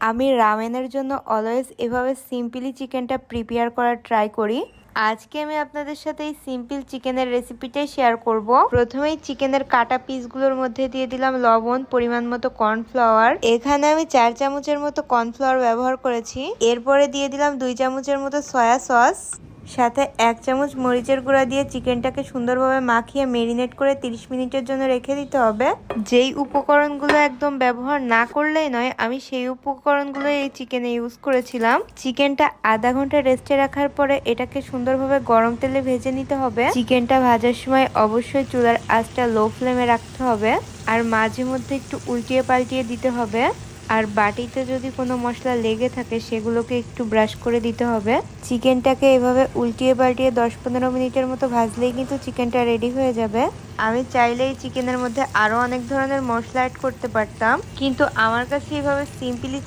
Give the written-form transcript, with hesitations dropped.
আমি রামেনের জন্য অলওয়েজ এভাবে সিম্পলি চিকেনটা প্রিপেয়ার করার ট্রাই করি। আজকে আমি আপনাদের সাথে এই সিম্পল চিকেনের রেসিপিটাই শেয়ার করব। প্রথমেই চিকেনের কাটা পিসগুলোর মধ্যে দিয়ে দিলাম লবণ, পরিমাণ মতো কর্নফ্লাওয়ার। এখানে আমি 4 চামচের মতো কর্নফ্লাওয়ার ব্যবহার করেছি। এরপরে দিয়ে দিলাম 2 চামচের মতো সয়া সস, সাথে 1 চামচ মরিচের গুঁড়া দিয়ে চিকেনটাকে সুন্দরভাবে মাখিয়ে মেরিনেট করে 30 মিনিটের জন্য রেখে দিতে হবে। যেই উপকরণগুলো একদম ব্যবহার না করলেই নয়, আমি সেই উপকরণগুলো এই চিকেনে ইউজ করেছিলাম। চিকেনটা আধা ঘন্টা রেস্টে রাখার পরে এটাকে সুন্দরভাবে গরম তেলে ভেজে নিতে হবে। চিকেনটা ভাজার সময় অবশ্যই চুলার আঁচটা লো ফ্লেমে রাখতে হবে, আর মাঝে মধ্যে একটু উল্টিয়ে পাল্টিয়ে দিতে হবে। আর বাটিতে যদি কোনো মশলা লেগে থাকে সেগুলোকে একটু ব্রাশ করে দিতে হবে। চিকেনটাকে এভাবে উল্টিয়ে পাল্টিয়ে 10-15 মিনিটের মতো ভাজলেই কিন্তু চিকেনটা রেডি হয়ে যাবে। আমি চাইলেই চিকেনের মধ্যে আরো অনেক ধরনের মশলা অ্যাড করতে পারতাম, কিন্তু আমার কাছে এভাবে সিম্পলি